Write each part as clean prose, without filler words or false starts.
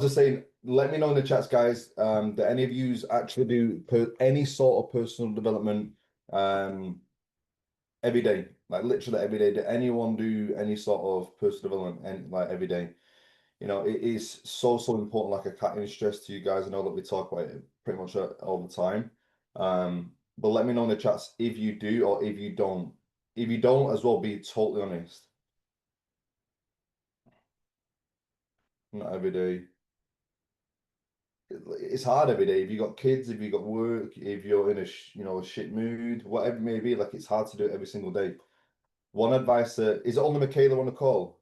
just saying, let me know in the chats, guys, that any of yous actually do any sort of personal development every day, like literally every day. Did anyone do any sort of personal development and like every day? You know, it is so important. Like I can't stress to you guys. I know that we talk about it pretty much all the time. But let me know in the chats if you do or if you don't. If you don't as well, be totally honest. Not every day. It's hard every day. If you got kids, if you got work, if you're in a a shit mood, whatever it may be, like it's hard to do it every single day. One advice is it only Michaela on the call?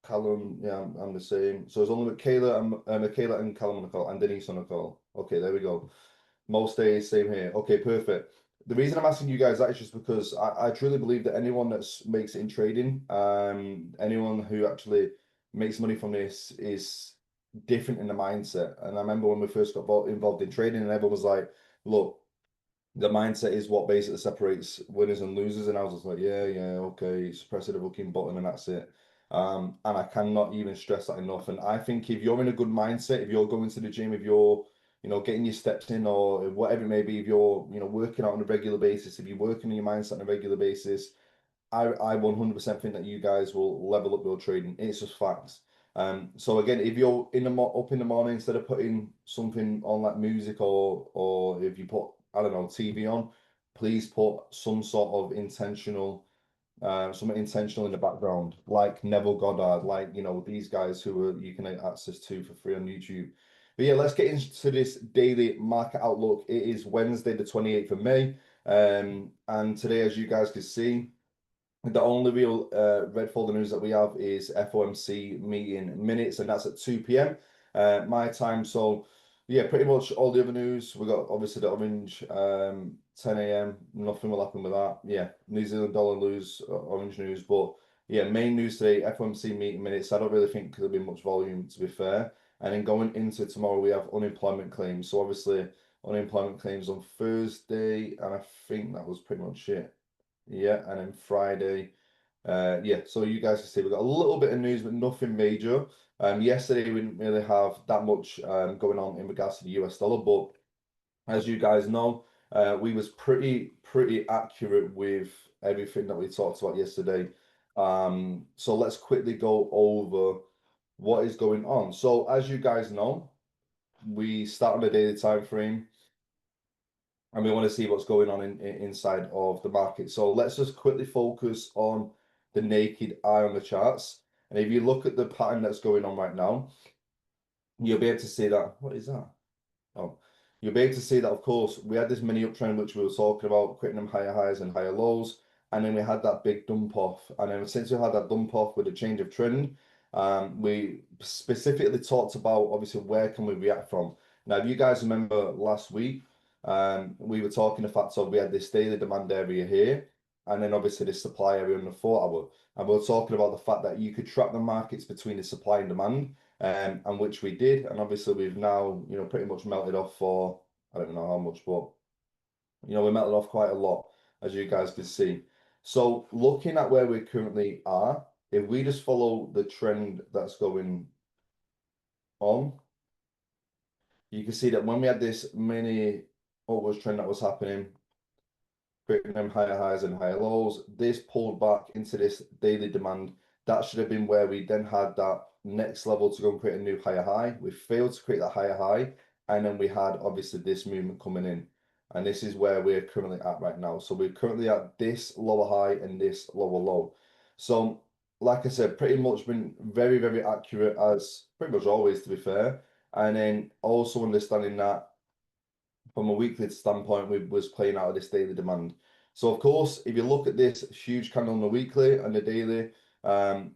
Callum, yeah, I'm the same. So it's only Michaela and Callum on the call, and Denise on the call. Okay, there we go. Most days, same here. Okay, perfect. The reason I'm asking you guys that is just because I truly believe that anyone that makes it in trading, anyone who actually makes money from this is different in the mindset. And I remember when we first got involved in trading, and everyone was like, "Look, the mindset is what basically separates winners and losers." And I was just like, yeah, okay, it's press the booking button and that's it. And I cannot even stress that enough. And I think if you're in a good mindset, if you're going to the gym, if you're, getting your steps in or whatever it may be, if you're, working out on a regular basis, if you're working on your mindset on a regular basis, I 100% think that you guys will level up your trading. It's just facts. So again, if you're up in the morning, instead of putting something on like music or if you put, I don't know, TV on, please put some sort of something intentional in the background, like Neville Goddard, like these guys who are you can get access to for free on YouTube. But yeah, let's get into this daily market outlook. It is Wednesday, the 28th of May. And today, as you guys can see, the only real red folder news that we have is FOMC meeting minutes, and that's at 2 p.m. My time. So yeah, pretty much all the other news. We got obviously the orange 10 a.m. Nothing will happen with that. Yeah, New Zealand dollar lose orange news, but yeah, main news today, FOMC meeting minutes. I don't really think there'll be much volume, to be fair. And then going into tomorrow, we have unemployment claims. So obviously unemployment claims on Thursday, and I think that was pretty much it. Yeah, and then Friday. Yeah, so you guys can see we've got a little bit of news, but nothing major. Yesterday we didn't really have that much going on in regards to the US dollar, but as you guys know, we was pretty accurate with everything that we talked about yesterday. So let's quickly go over what is going on. So as you guys know, we start on a daily time frame and we want to see what's going on inside of the market. So let's just quickly focus on the naked eye on the charts. And if you look at the pattern that's going on right now, you'll be able to see that. What is that? Oh, you'll be able to see that, of course, we had this mini uptrend, which we were talking about, creating them higher highs and higher lows. And then we had that big dump off. And then since we had that dump off with a change of trend, we specifically talked about, obviously, where can we react from? Now, if you guys remember last week, we were talking the fact of we had this daily demand area here, and then obviously this supply area in the 4 hour. And we were talking about the fact that you could track the markets between the supply and demand, and which we did. And obviously we've now, pretty much melted off for, I don't know how much, but, we melted off quite a lot, as you guys can see. So looking at where we currently are, if we just follow the trend that's going on, you can see that when we had this mini upwards trend that was happening, creating them higher highs and higher lows, this pulled back into this daily demand. That should have been where we then had that next level to go and create a new higher high. We failed to create that higher high, and then we had obviously this movement coming in. And this is where we're currently at right now. So we're currently at this lower high and this lower low. So like I said, pretty much been very accurate as pretty much always, to be fair. And then also understanding that from a weekly standpoint, we was playing out of this daily demand. So of course, if you look at this huge candle on the weekly and the daily,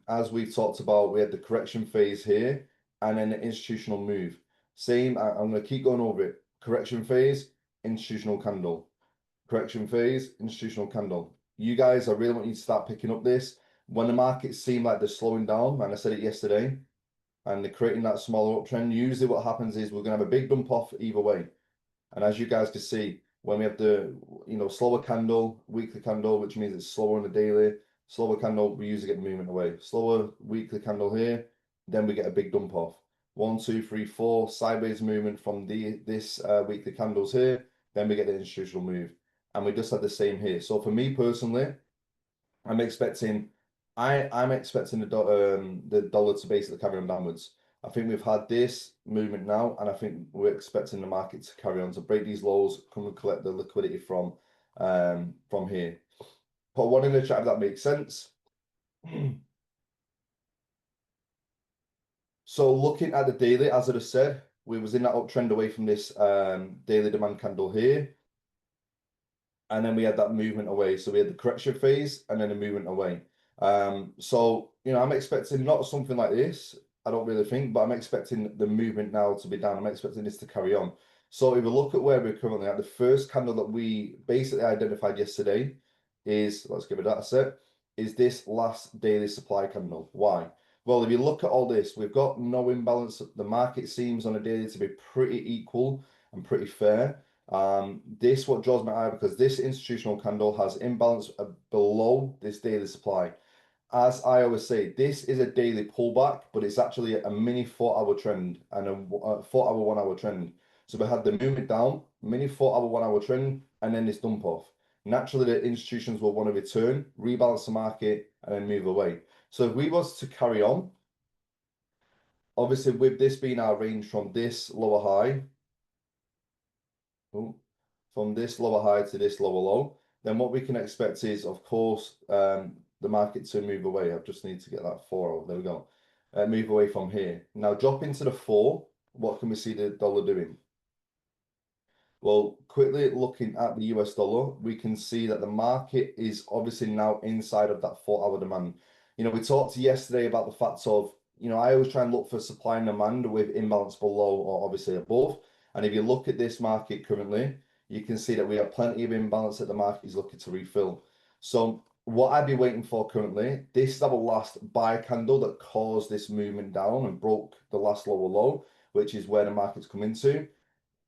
as we've talked about, we had the correction phase here and then the institutional move. Same, I'm going to keep going over it. Correction phase, institutional candle. Correction phase, institutional candle. You guys, I really want you to start picking up this. When the markets seem like they're slowing down, and I said it yesterday, and they're creating that smaller uptrend, usually what happens is we're going to have a big dump off either way. And as you guys can see, when we have the slower candle, weekly candle, which means it's slower on the daily, slower candle, we usually get movement away. Slower weekly candle here, then we get a big dump off. 1, 2, 3, 4 sideways movement from this weekly candles here. Then we get the institutional move, and we just had the same here. So for me personally, I'm expecting, I'm expecting the dollar to basically carry on downwards. I think we've had this movement now, and I think we're expecting the market to carry on to break these lows, come and collect the liquidity from here. Put one in the chat if that makes sense. So looking at the daily, as I just said, we was in that uptrend away from this daily demand candle here. And then we had that movement away. So we had the correction phase and then a movement away. So, I'm expecting not something like this, I don't really think, but I'm expecting the movement now to be down. I'm expecting this to carry on. So if we look at where we're currently at, the first candle that we basically identified yesterday is, let's give it that a set, is this last daily supply candle. Why? Well, if you look at all this, we've got no imbalance. The market seems on a daily to be pretty equal and pretty fair. This what draws my eye because this institutional candle has imbalance below this daily supply. As I always say, this is a daily pullback, but it's actually a mini 4-hour trend and a 4-hour, 1-hour trend. So we had the movement down, mini 4-hour, 1-hour trend, and then this dump off. Naturally, the institutions will want to return, rebalance the market, and then move away. So if we was to carry on, obviously with this being our range from this lower high, from this lower high to this lower low, then what we can expect is, of course, the market to move away. I just need to get that 4 over. There we go. Move away from here. Now drop into the 4. What can we see the dollar doing? Well, quickly looking at the US dollar, we can see that the market is obviously now inside of that 4-hour demand. We talked yesterday about the fact of, I always try and look for supply and demand with imbalance below or obviously above. And if you look at this market currently, you can see that we have plenty of imbalance that the market is looking to refill. So what I'd be waiting for currently, this is our last buy candle that caused this movement down and broke the last lower low, which is where the market's come into.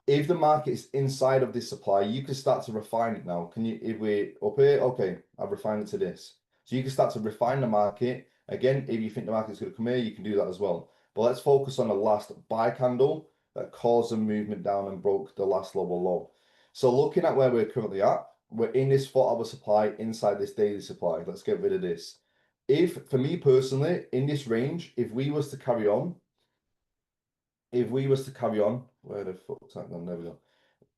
If the market is inside of this supply, you can start to refine it now. If we're up here, okay, I've refined it to this. So you can start to refine the market. Again, if you think the market's going to come here, you can do that as well. But let's focus on the last buy candle that caused a movement down and broke the last lower low. So looking at where we're currently at, we're in this 4-hour supply inside this daily supply. Let's get rid of this. For me personally, in this range, if we was to carry on, where the fuck's that gone? There we go.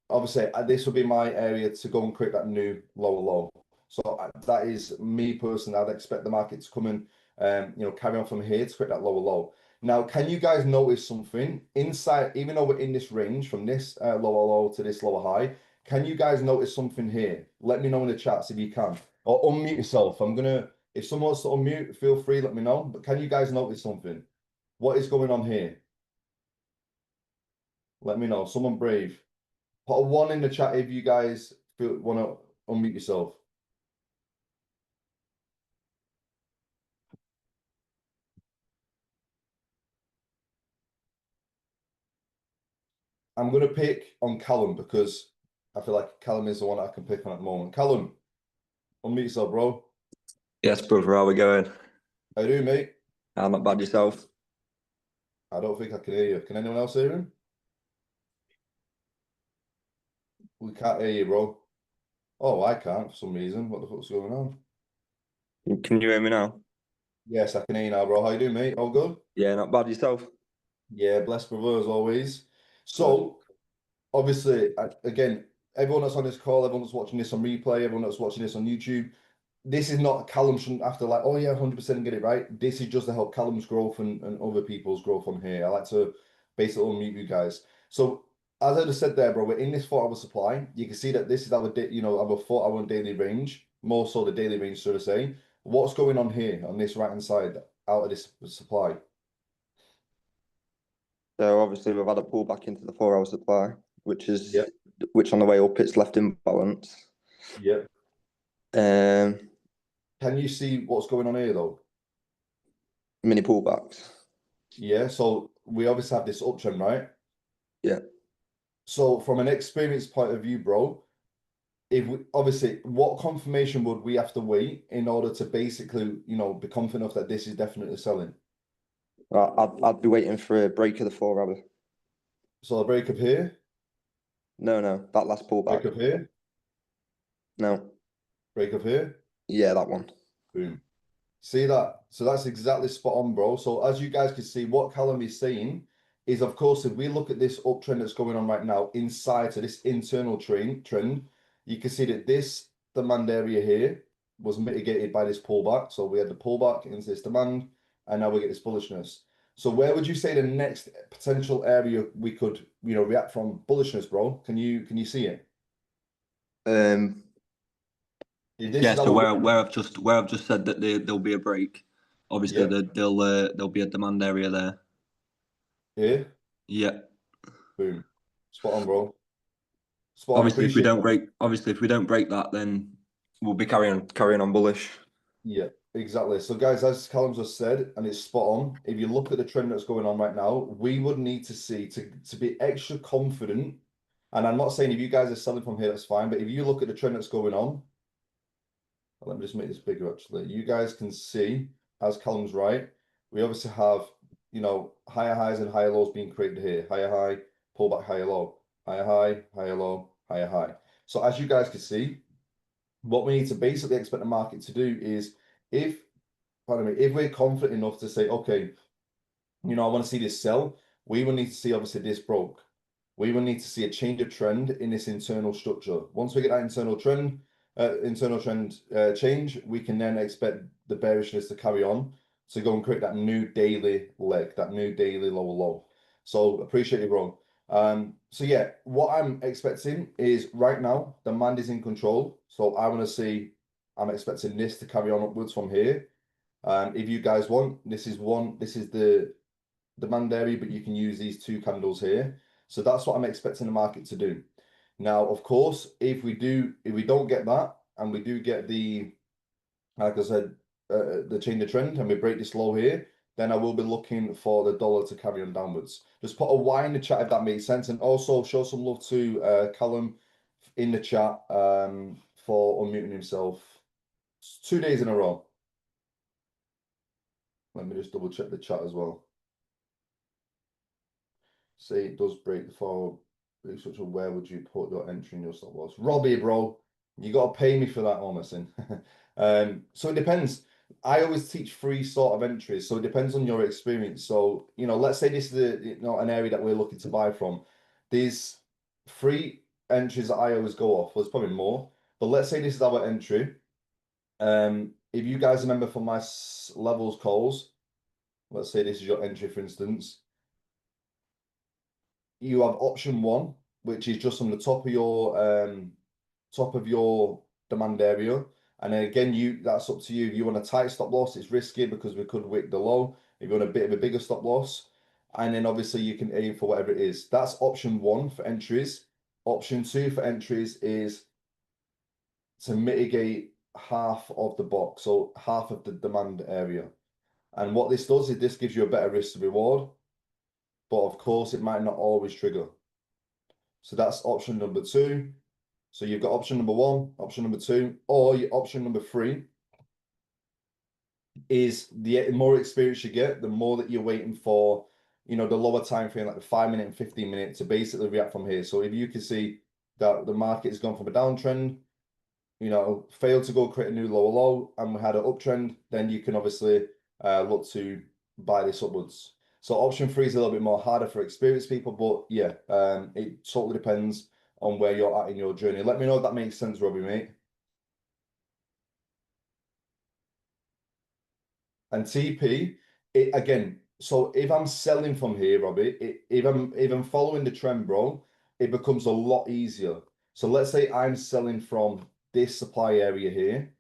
Obviously, this would be my area to go and create that new lower low. So that is me personally. I'd expect the market to come in, carry on from here to create that lower low. Now, can you guys notice something inside? Even though we're in this range from this lower low to this lower high, can you guys notice something here? Let me know in the chats if you can, or unmute yourself. If someone wants to unmute, feel free. Let me know. But can you guys notice something? What is going on here? Let me know. Someone brave. Put a 1 in the chat if you guys want to unmute yourself. I'm going to pick on Callum because I feel like Callum is the one I can pick on at the moment. Callum, unmute yourself, bro. Yes, brother, how are we going? How you doing, mate? I'm not bad yourself. I don't think I can hear you. Can anyone else hear him? We can't hear you, bro. Oh, I can't for some reason. What the fuck's going on? Can you hear me now? Yes, I can hear you now, bro. How you doing, mate? All good? Yeah, not bad yourself. Yeah, blessed brother as always. So, obviously, again, everyone that's on this call, everyone that's watching this on replay, everyone that's watching this on YouTube, this is not Callum shouldn't have to like, oh yeah, 100% get it right. This is just to help Callum's growth and other people's growth on here. I like to basically unmute you guys. So as I just said there, bro, we're in this 4-hour supply. You can see that this is our, our 4-hour daily range, more so the daily range, so to say. What's going on here on this right hand side out of this supply? So obviously we've had a pullback into the 4-hour supply, which Yep. on the way up it's left imbalance. Yep. Um, Can you see what's going on here though? Mini pullbacks. Yeah, so we obviously have this uptrend, right? Yeah. So from an experience point of view, bro, obviously, what confirmation would we have to wait in order to basically, be confident enough that this is definitely selling? I'd be waiting for a break of the 4 hour. So a break up here, No, that last break pullback. up here, No, break up here, yeah, that one. boom. See that? So that's exactly spot on, bro. So as you guys can see, what Callum is saying is, of course, if we look at this uptrend that's going on right now inside to this internal trend, you can see that this demand area here was mitigated by this pullback. So we had the pullback into this demand, and now we get this bullishness. So where would you say the next potential area we could, react from bullishness, bro? Can you see it? Um, If this Yeah, is so our where I've just said that there'll be a break. Obviously, yeah, there'll be a demand area there. here, Yeah. boom, spot on, bro. Spot on. Appreciate that. Obviously if we don't break that, then we'll be carrying on bullish. Yeah, exactly. So, guys, as Callum just said, and it's spot on. If you look at the trend that's going on right now, we would need to see to be extra confident. And I'm not saying if you guys are selling from here, that's fine. But if you look at the trend that's going on, let me just make this bigger. Actually, you guys can see, as Callum's right, we obviously have higher highs and higher lows being created here. Higher high, pullback, higher low, higher high, higher low, higher high. So, as you guys can see, what we need to basically expect the market to do is if pardon me, if we're confident enough to say, okay, I want to see this sell, we will need to see obviously this broke. We will need to see a change of trend in this internal structure. Once we get that internal trend change, we can then expect the bearishness to carry on to go and create that new daily leg, that new daily lower low. So appreciate you, bro. So yeah, what I'm expecting is right now demand is in control. So I want to see, I'm expecting this to carry on upwards from here. If you guys want, this is the demand area, but you can use these two candles here. So that's what I'm expecting the market to do. Now, of course, if we don't get that, and we do get like I said, the change of trend, and we break this low here, then I will be looking for the dollar to carry on downwards. Just put a Y in the chat if that makes sense, and also show some love to Callum in the chat for unmuting himself 2 days in a row. Let me just double check the chat as well. Say it does break the fall. Such a where would you put your entry in your stop loss? Robbie, bro, you got to pay me for that, Ormison. So it depends. I always teach free sort of entries, so it depends on your experience. So let's say this is an area that we're looking to buy from. These free entries that I always go off. Well, there's probably more, but let's say this is our entry. If you guys remember from my levels calls, let's say this is your entry, for instance. You have option one, which is just on the top of your demand area. And then again, that's up to you. If you want a tight stop loss, it's risky because we could wick the low. If you want a bit of a bigger stop loss, and then obviously you can aim for whatever it is. That's option one for entries. Option two for entries is to mitigate half of the box, so half of the demand area. And what this does is this gives you a better risk to reward, but of course it might not always trigger. So that's option number two. So you've got option number one, option number two, or your option number three is the more experience you get, the more that you're waiting for, the lower time frame, like the 5 minute and 15 minute to basically react from here. So if you can see that the market has gone from a downtrend, failed to go create a new lower low, and we had an uptrend, then you can obviously look to buy this upwards. So option three is a little bit more harder for experienced people, but yeah, it totally depends on where you're at in your journey. Let me know if that makes sense, Robbie, mate. And TP, it again. So if I'm selling from here, Robbie, if I'm following the trend, bro, it becomes a lot easier. So let's say I'm selling from this supply area here.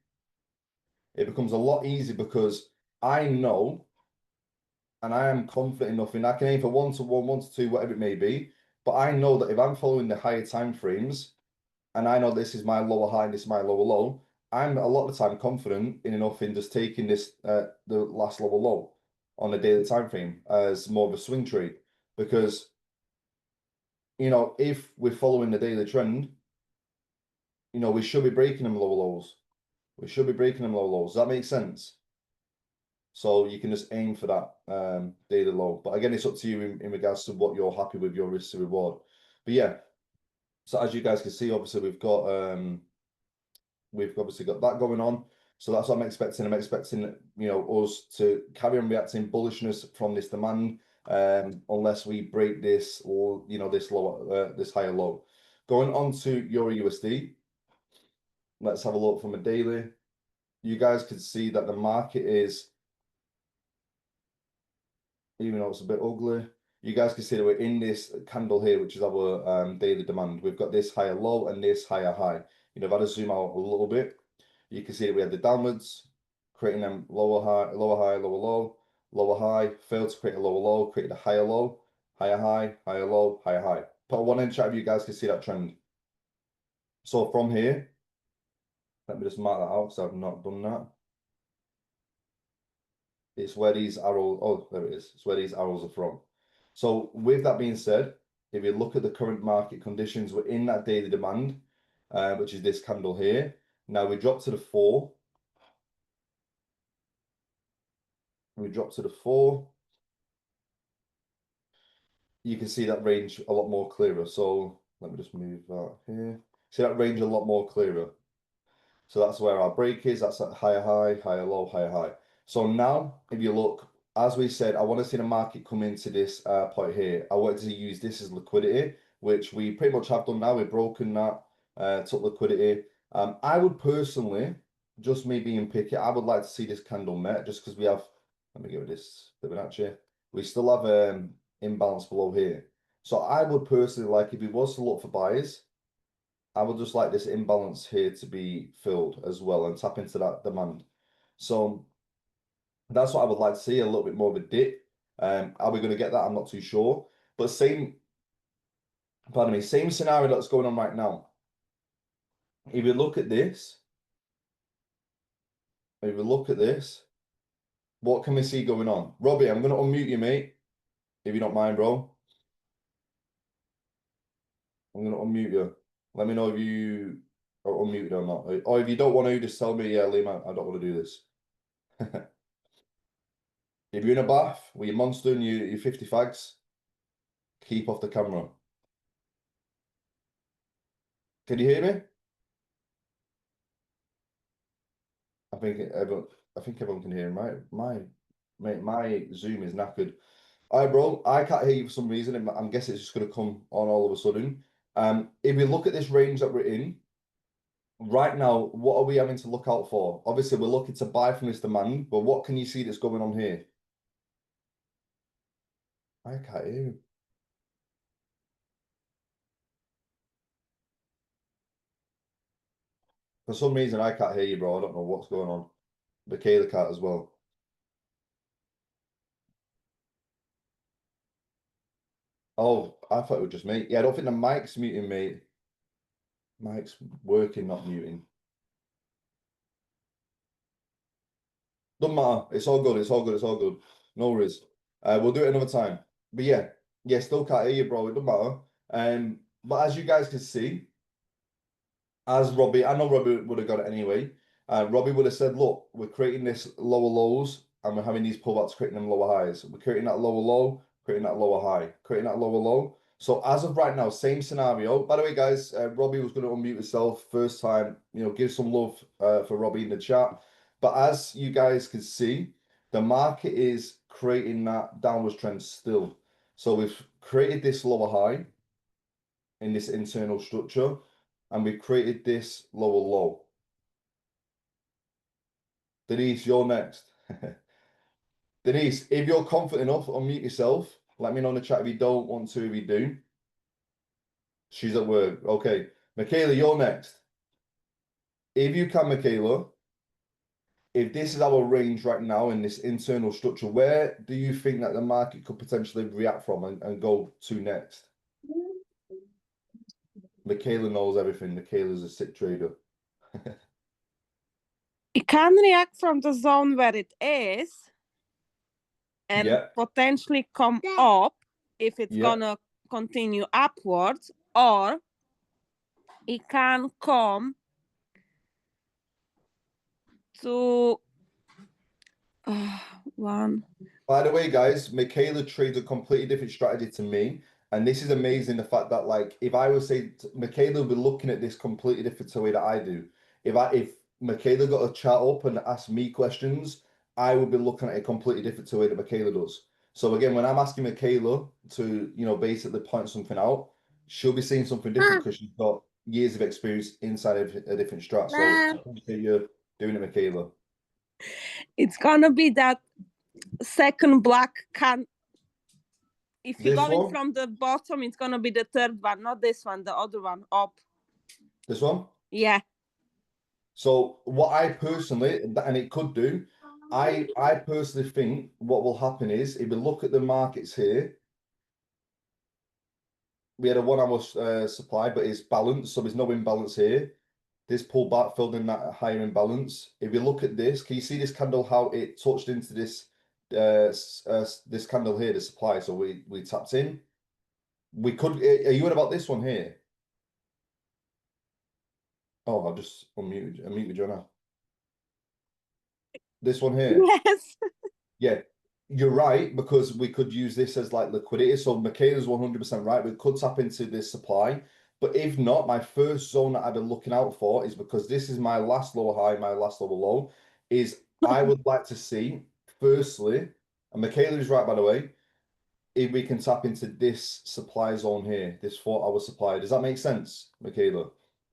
It becomes a lot easier because I know and I am confident enough in I can aim for 1 to 1, 1 to 2, whatever it may be. But I know that if I'm following the higher time frames, and I know this is my lower high, this is my lower low, I'm a lot of the time confident enough in just taking this the last lower low on a daily time frame as more of a swing trade. Because if we're following the daily trend, we should be breaking them lower lows. We should be breaking them lower lows. Does that make sense? So you can just aim for that daily low. But again, it's up to you in regards to what you're happy with your risk to reward. But yeah, so as you guys can see, obviously we've obviously got that going on. So that's what I'm expecting. I'm expecting, you know, us to carry on reacting bullishness from this demand, unless we break this or, you know, this lower, this higher low. Going on to Euro USD, let's have a look from a daily. You guys can see that the market is, even though it's a bit ugly, you guys can see that we're in this candle here, which is our daily demand. We've got this higher low and this higher high. You know, if I just zoom out a little bit, you can see that we had the downwards, creating them lower high, lower low, lower high, failed to create a lower low, created a higher low, higher high, higher low, higher high. Put one in chat if you guys can see that trend. So from here, let me just mark that out because I've not done that. It's where these arrows, oh, there it is. It's where these arrows are from. So with that being said, if you look at the current market conditions, we're in that daily demand, which is this candle here. Now we drop to the 4. We drop to the 4. You can see that range a lot more clearer. So let me just move that here. See that range a lot more clearer. So that's where our break is. That's at higher high, higher low, higher high. So now, if you look, as we said, I want to see the market come into this point here. I wanted to use this as liquidity, which we pretty much have done now. We've broken that, took liquidity. I would personally, just me being picky, I would like to see this candle met just because we have, let me give it this Fibonacci. We still have imbalance below here. So I would personally like, if it was to look for buyers, I would just like this imbalance here to be filled as well and tap into that demand. So that's what I would like to see, a little bit more of a dip. Are we going to get that? I'm not too sure. But same scenario that's going on right now. If you look at this, what can we see going on? Robbie, I'm going to unmute you, mate, if you don't mind, bro. I'm going to unmute you. Let me know if you are unmuted or not. Or if you don't want to, just tell me, yeah, Liam, I don't want to do this. If you're in a bath with your monster and your 50 fags, keep off the camera. Can you hear me? I think everyone can hear my Zoom is knackered. All right, bro. I can't hear you for some reason. I'm guessing it's just going to come on all of a sudden. If we look at this range that we're in right now, what are we having to look out for? Obviously, we're looking to buy from this demand, but what can you see that's going on here? I can't hear you. For some reason, I can't hear you, bro. I don't know what's going on. Michaela can't as well. Oh, I thought it was just me. Yeah, I don't think the mic's muting, mate. Mic's working, not muting. Doesn't matter. It's all good. It's all good. It's all good. No worries. We'll do it another time. But yeah, still can't hear you, bro. It doesn't matter. But as you guys can see, as Robbie, I know Robbie would have got it anyway. Robbie would have said, look, we're creating this lower lows and we're having these pullbacks, creating them lower highs. We're creating that lower low, creating that lower high, creating that lower low. So as of right now, same scenario. By the way, guys, Robbie was going to unmute himself first time. You know, give some love for Robbie in the chat. But as you guys can see, the market is creating that downwards trend still. So we've created this lower high in this internal structure, and we've created this lower low. Denise, you're next. Denise, if you're confident enough, unmute yourself. Let me know in the chat if you don't want to, if you do. She's at work. Okay. Michaela, you're next. If you can, Michaela, if this is our range right now in this internal structure, where do you think that the market could potentially react from and go to next? Michaela knows everything. Michaela's a sick trader. It can react from the zone where it is and potentially come up if it's gonna continue upwards, or it can come to one. By the way, guys, Michaela trades a completely different strategy to me. And this is amazing, the fact that, like, if I was say Michaela would be looking at this completely different to the way that I do. If Michaela got a chat up and asked me questions, I would be looking at it completely different to the way that Michaela does. So again, when I'm asking Michaela to, you know, basically point something out, she'll be seeing something different because she's got years of experience inside of a different strat. So I appreciate you doing it, Michaela. It's gonna be that second black can. If you're This going one? from the bottom, it's gonna be the third one, not this one, the other one up. This one? Yeah. So what I personally, and it could do, I personally think what will happen is if we look at the markets here, we had a 1 hour supply, but it's balanced, so there's no imbalance here. This pullback filled in that higher imbalance. If you look at this, can you see this candle, how it touched into this this candle here, the supply? So we tapped in. We could, are you on about this one here? Oh, I'll just unmute you now. This one here. Yes. Yeah, you're right, because we could use this as like liquidity. So Michaela's 100% right. We could tap into this supply. But if not, my first zone that I've been looking out for is, because this is my last lower high, my last lower low, is I would like to see, firstly, and Michaela is right, by the way, if we can tap into this supply zone here, this 4 hour supply. Does that make sense, Michaela?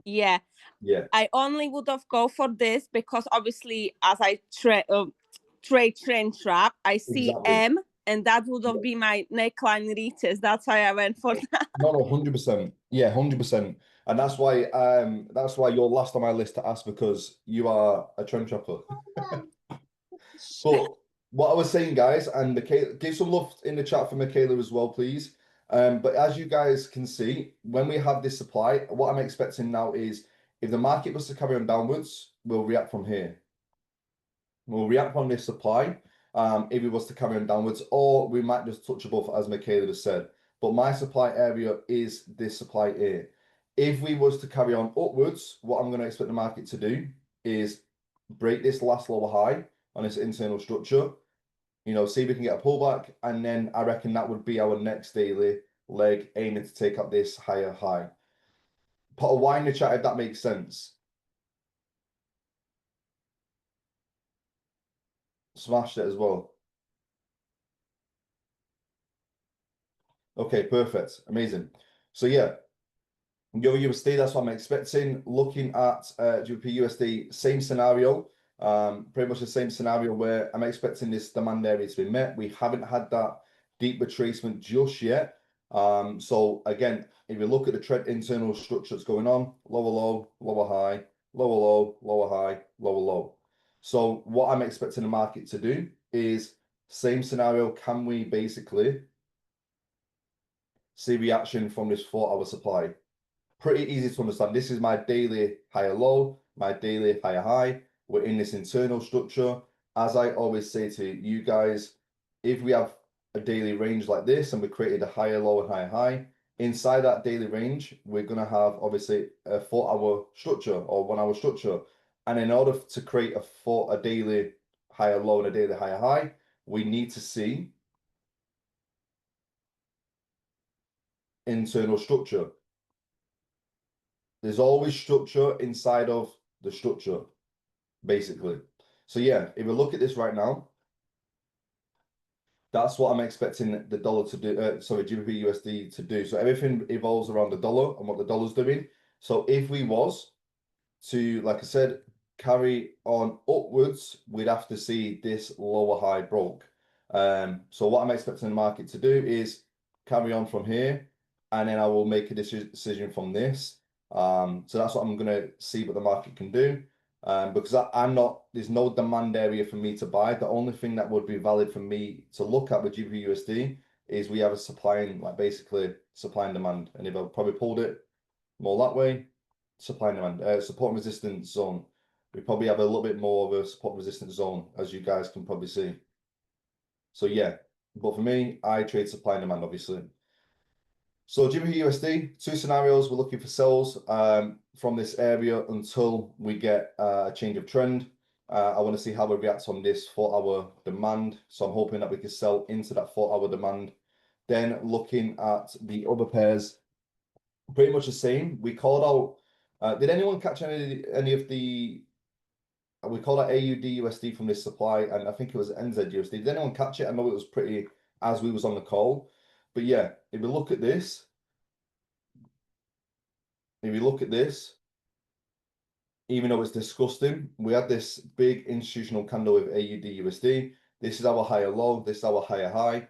Yeah. Yeah. I only would have go for this because obviously, as I trade trend trap, I see Exactly. M, and that would have been my neckline retest. That's why I went for that. No, 100%. Yeah, 100%. And that's why you're last on my list to ask, because you are a trend trapper. But what I was saying, guys, and Michaela, give some love in the chat for Michaela as well, please. But as you guys can see, when we have this supply, what I'm expecting now is, if the market was to carry on downwards, we'll react from here. We'll react on this supply, if it was to carry on downwards, or we might just touch above, as Michaela just said. But my supply area is this supply here. If we was to carry on upwards, what I'm going to expect the market to do is break this last lower high on this internal structure, you know, see if we can get a pullback, and then I reckon that would be our next daily leg, aiming to take up this higher high. Put a Y in the chat if that makes sense. Smashed it as well. Okay, perfect. Amazing. So yeah, Euro USD, that's what I'm expecting. Looking at GBP USD, same scenario. Pretty much the same scenario where I'm expecting this demand area to be met. We haven't had that deep retracement just yet. So again, if you look at the trend internal structure that's going on, lower low, lower high, lower low, lower high, lower low. So what I'm expecting the market to do is same scenario. Can we basically see reaction from this 4 hour supply? Pretty easy to understand. This is my daily higher low, my daily higher high. We're in this internal structure. As I always say to you guys, if we have a daily range like this and we created a higher low and higher high, inside that daily range, we're going to have obviously a 4 hour structure or 1 hour structure. And in order to create a daily higher low and a daily higher high, we need to see internal structure. There's always structure inside of the structure, basically. So yeah, if we look at this right now, that's what I'm expecting the dollar to do. GBP USD to do. So everything evolves around the dollar and what the dollar's doing. So if we was to, like I said, carry on upwards, we'd have to see this lower high broke. So what I'm expecting the market to do is carry on from here, and then I will make a decision from this. So that's what I'm going to see what the market can do. Because I'm not, there's no demand area for me to buy. The only thing that would be valid for me to look at with GBP USD is we have a supply and, like, basically supply and demand. And if I probably pulled it more that way, supply and demand, support and resistance zone. We probably have a little bit more of a support and resistance zone, as you guys can probably see. So yeah, but for me, I trade supply and demand, obviously. So GBP USD, two scenarios. We're looking for sells from this area until we get a change of trend. I want to see how we react on this 4-hour demand. So I'm hoping that we can sell into that 4-hour demand. Then looking at the other pairs, pretty much the same. We called out, did anyone catch any of the, we called out AUD USD from this supply, and I think it was NZ USD. Did anyone catch it? I know it was pretty as we was on the call. But yeah, if we look at this, even though it's disgusting, we had this big institutional candle with AUD USD. This is our higher low, this is our higher high.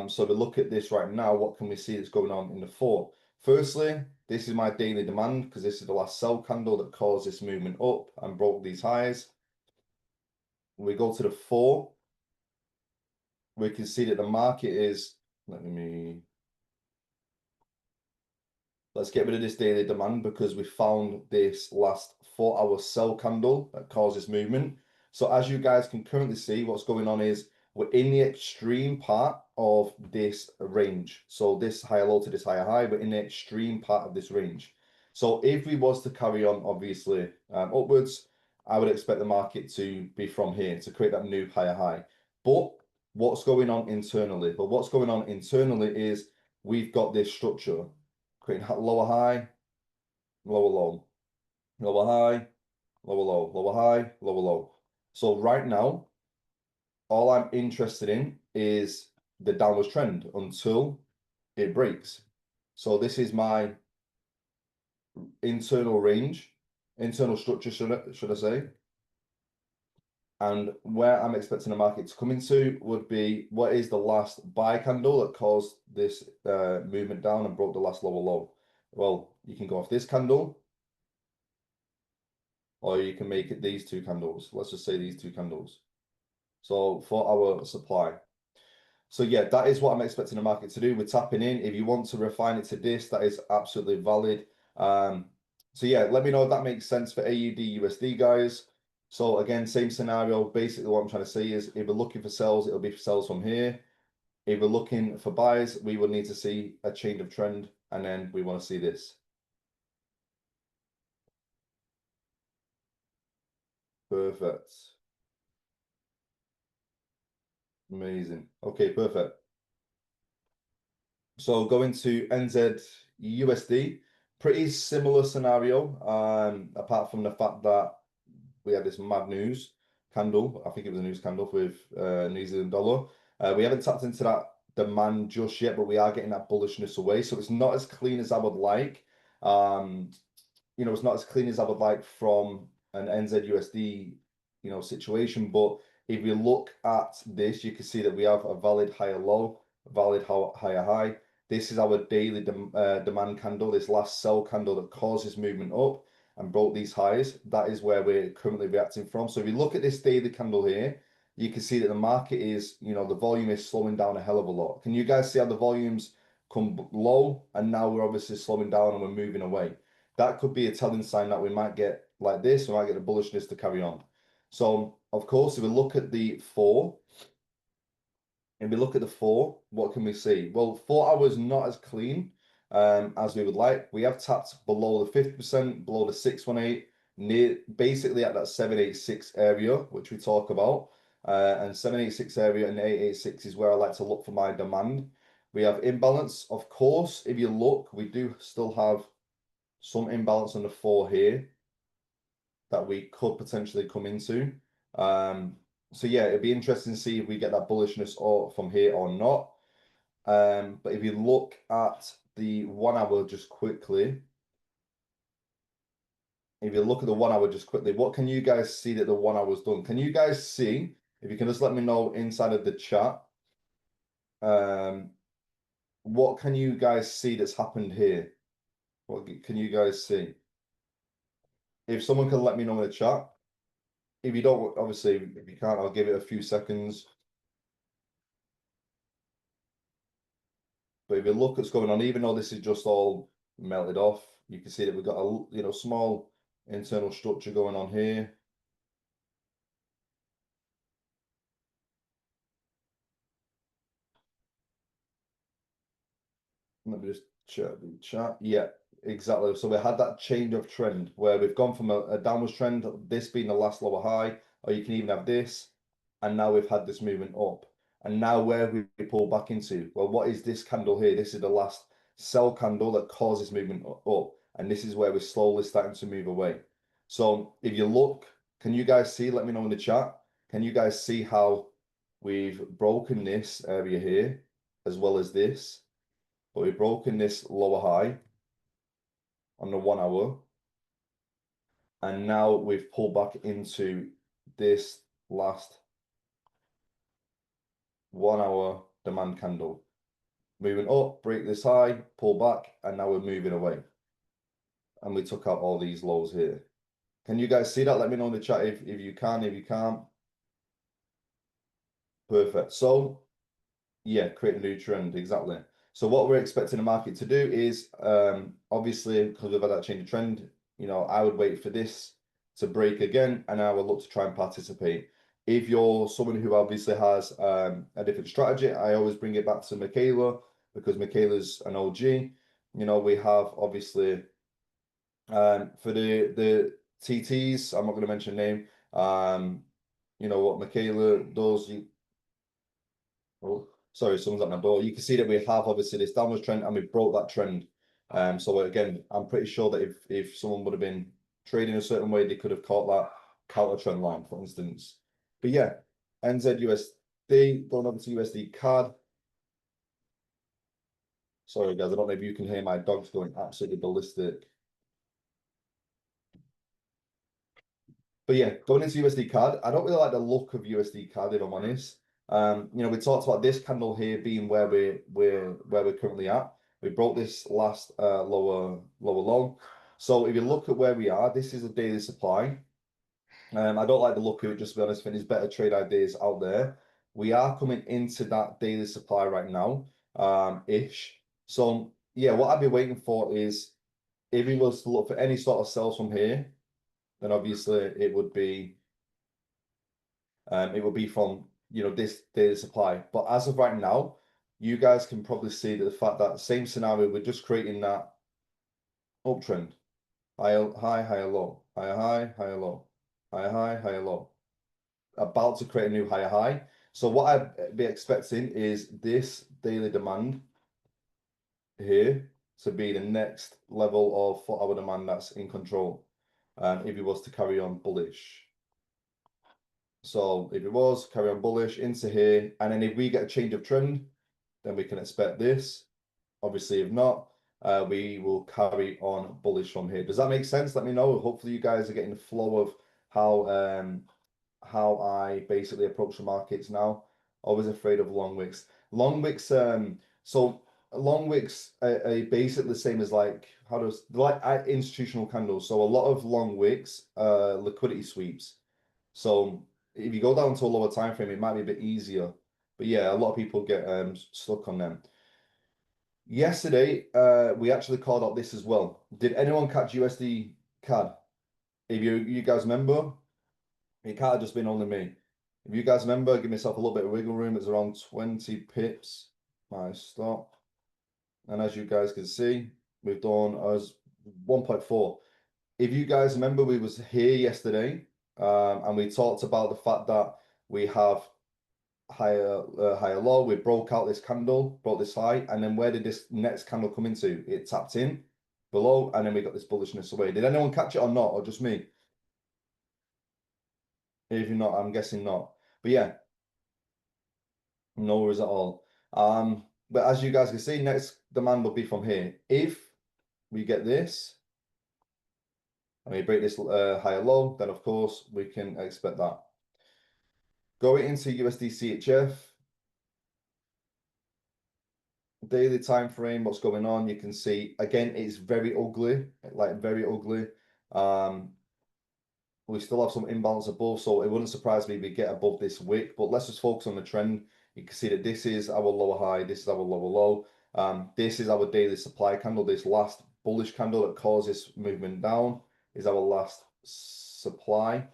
So we look at this right now, what can we see that's going on in the 4? Firstly, this is my daily demand because this is the last sell candle that caused this movement up and broke these highs. We go to the 4. We can see that the market is, let's get rid of this daily demand because we found this last 4-hour sell candle that causes movement. So as you guys can currently see, what's going on is we're in the extreme part of this range. So this higher low to this higher high, we're in the extreme part of this range. So if we was to carry on, obviously, upwards, I would expect the market to be from here to create that new higher high. But what's going on internally? But what's going on internally is we've got this structure creating lower high, lower low, lower high, lower low, lower high, lower low. So right now, all I'm interested in is the downwards trend until it breaks. So this is my internal range, internal structure, should I say. And where I'm expecting the market to come into would be what is the last buy candle that caused this movement down and broke the last lower low. Well, you can go off this candle, or you can make it these 2 candles. Let's just say these 2 candles. So for our supply. So yeah, that is what I'm expecting the market to do. We're tapping in. If you want to refine it to this, that is absolutely valid. So yeah, let me know if that makes sense for AUD USD, guys. So again, same scenario. Basically, what I'm trying to say is if we're looking for sells, it'll be for sells from here. If we're looking for buys, we would need to see a change of trend, and then we want to see this. Perfect. Amazing. Okay, perfect. So going to NZ USD, pretty similar scenario, apart from the fact that we had this mad news candle. I think it was a news candle with New Zealand dollar. We haven't tapped into that demand just yet, but we are getting that bullishness away. So it's not as clean as I would like. You know, it's not as clean as I would like from an NZ USD, you know, situation. But if we look at this, you can see that we have a valid higher low, valid higher high. This is our daily demand candle, this last sell candle that causes movement up and broke these highs. That is where we're currently reacting from. So if you look at this daily candle here, you can see that the market is, you know, the volume is slowing down a hell of a lot. Can you guys see how the volumes come low and now we're obviously slowing down and we're moving away? That could be a telling sign that we might get like this, we might get the bullishness to carry on. So of course, if we look at the 4, and we look at the 4, what can we see? Well, 4 hours not as clean as we would like. We have tapped below the 50%, below the 618, near basically at that 786 area, which we talk about. And 786 area and 886 is where I like to look for my demand. We have imbalance. Of course, if you look, we do still have some imbalance on the 4 here that we could potentially come into. So yeah, it'd be interesting to see if we get that bullishness or from here or not. But if you look at the 1 hour just quickly, what can you guys see that the 1 hour's done? Can you guys see, if you can just let me know inside of the chat, what can you guys see that's happened here? What can you guys see? If someone can let me know in the chat. If you don't, obviously, if you can't, I'll give it a few seconds. But if you look at what's going on, even though this is just all melted off, you can see that we've got a small internal structure going on here. Let me just check the chat. Yeah, exactly. So we had that change of trend where we've gone from a downwards trend, this being the last lower high, or you can even have this. And now we've had this movement up. And now where we pull back into, well, what is this candle here? This is the last sell candle that causes movement up. And this is where we're slowly starting to move away. So if you look, can you guys see, let me know in the chat, can you guys see how we've broken this area here as well as this? But we've broken this lower high on the 1 hour. And now we've pulled back into this last 1 hour demand candle. Moving up, break this high, pull back, and now we're moving away. And we took out all these lows here. Can you guys see that? Let me know in the chat if you can, if you can't. Perfect. So, yeah, create a new trend, exactly. So what we're expecting the market to do is, obviously, because we've had that change of trend, you know, I would wait for this to break again, and I will look to try and participate. If you're someone who obviously has a different strategy, I always bring it back to Michaela, because Michaela's an OG. You know, we have obviously for the TTs, I'm not going to mention name. You know what Michaela does. Oh, sorry, someone's at my door. You can see that we have obviously this downward trend, and we broke that trend. So again, I'm pretty sure that if someone would have been trading a certain way, they could have caught that counter trend line, for instance. But yeah, NZUSD, going over to USD CAD. Sorry guys, I don't know if you can hear my dogs going absolutely ballistic. But yeah, going into USD CAD, I don't really like the look of USD CAD, if I'm honest. You know, we talked about this candle here being where we're currently at. We broke this last lower low. So if you look at where we are, this is a daily supply. I don't like the look of it, just to be honest. I think there's better trade ideas out there. We are coming into that daily supply right now, ish. So yeah, what I'd be waiting for is if we was to look for any sort of sells from here, then obviously it would be from, you know, this daily supply. But as of right now, you guys can probably see that the fact that same scenario, we're just creating that uptrend. Higher high, higher low, higher high, higher low, higher high, higher low. About to create a new higher high. So what I'd be expecting is this daily demand here to be the next level of 4 hour demand that's in control. If it was to carry on bullish. So if it was carry on bullish into here, and then if we get a change of trend, then we can expect this. Obviously, if not, we will carry on bullish from here. Does that make sense? Let me know. Hopefully, you guys are getting the flow of how I basically approach the markets now. Always afraid of long wicks. Long wicks. So long wicks are basically the same as like institutional candles. So a lot of long wicks, liquidity sweeps. So if you go down to a lower time frame, it might be a bit easier. But yeah, a lot of people get stuck on them. Yesterday, we actually called out this as well. Did anyone catch USD CAD? If you guys remember, it can't have just been only me. If you guys remember, give myself a little bit of wiggle room. It's around 20 pips, my stop. And as you guys can see, we've done as 1.4. If you guys remember, we was here yesterday, and we talked about the fact that we have higher low. We broke out this candle, broke this high, and then where did this next candle come into? It tapped in below, and then we got this bullishness away. Did anyone catch it or not, or just me? If you're not, I'm guessing not. But yeah, no worries at all. But as you guys can see, next demand will be from here. If we get this, and we break this higher low, then of course we can expect that. Going into USD CHF, daily time frame, what's going on? You can see again, it's very ugly, like very ugly. We still have some imbalance above, so it wouldn't surprise me if we get above this wick. But let's just focus on the trend. You can see that this is our lower high, this is our lower low. This is our daily supply candle. This last bullish candle that causes movement down is our last supply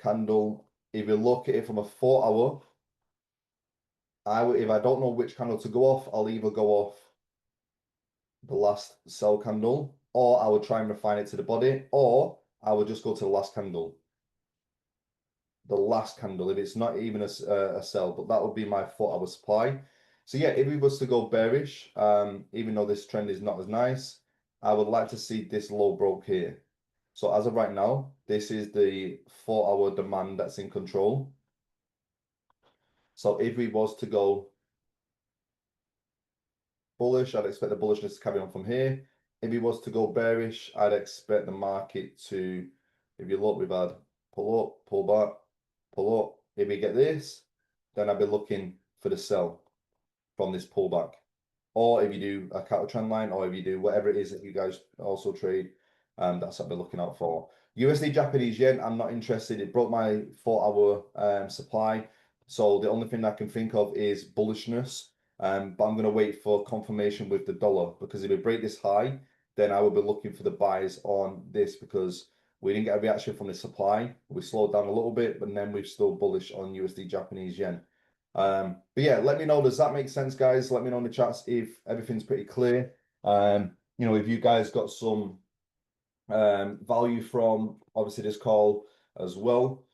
candle. If you look at it from a 4 hour, if I don't know which candle to go off, I'll either go off the last sell candle, or I will try and refine it to the body, or I will just go to the last candle. the last candle, if it's not even a sell, but that would be my 4 hour supply. So yeah, if we was to go bearish, even though this trend is not as nice, I would like to see this low broke here. So as of right now, this is the 4 hour demand that's in control. So if we was to go bullish, I'd expect the bullishness to carry on from here. If he was to go bearish, I'd expect the market to, if you look, we've had pull up, pull back, pull up. If we get this, then I'd be looking for the sell from this pullback. Or if you do a counter trend line, or if you do whatever it is that you guys also trade, that's what I'll be looking out for. USD Japanese yen, I'm not interested. It broke my 4 hour supply. So the only thing I can think of is bullishness. But I'm going to wait for confirmation with the dollar, because if we break this high, then I will be looking for the buys on this, because we didn't get a reaction from the supply. We slowed down a little bit, but then we're still bullish on USD Japanese yen. But yeah, let me know, does that make sense, guys? Let me know in the chats if everything's pretty clear. You know, if you guys got some value from obviously this call as well,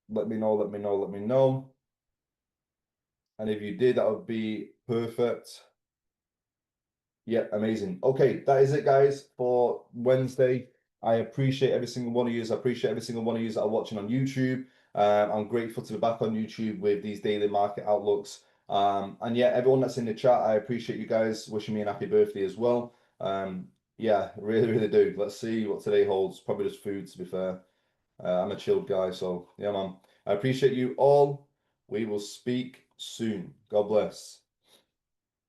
let me know, let me know, let me know. And if you did, that would be perfect. Yeah, amazing. Okay, that is it, guys, for Wednesday. I appreciate every single one of you. I appreciate every single one of you that are watching on YouTube. I'm grateful to be back on YouTube with these daily market outlooks. And yeah, everyone that's in the chat, I appreciate you guys wishing me an happy birthday as well. Yeah, really, really do. Let's see what today holds. Probably just food, to be fair. I'm a chilled guy, so yeah, man. I appreciate you all. We will speak soon. God bless.